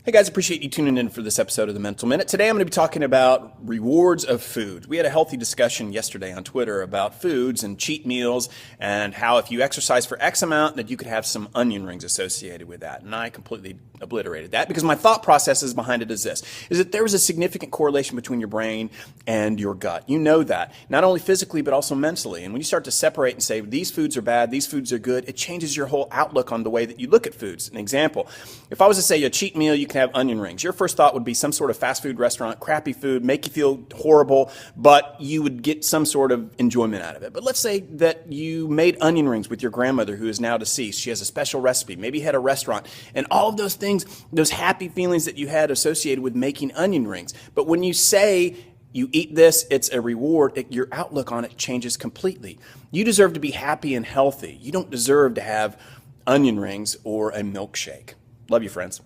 Hey guys, appreciate you tuning in for this episode of the Mental Minute. Today I'm going to be talking about rewards of food. We had a healthy discussion yesterday on Twitter about foods and cheat meals and how if you exercise for X amount that you could have some onion rings associated with that. And I completely obliterated that because my thought processes behind it is this, is that there is a significant correlation between your brain and your gut. You know that, not only physically but also mentally. And when you start to separate and say these foods are bad, these foods are good, it changes your whole outlook on the way that you look at foods. An example, if I was to say a cheat meal, you can have onion rings. Your first thought would be some sort of fast food restaurant, crappy food, make you feel horrible, but you would get some sort of enjoyment out of it. But let's say that you made onion rings with your grandmother who is now deceased. She has a special recipe. Maybe you had a restaurant. And all of those things, those happy feelings that you had associated with making onion rings. But when you say you eat this, it's a reward, your outlook on it changes completely. You deserve to be happy and healthy. You don't deserve to have onion rings or a milkshake. Love you, friends.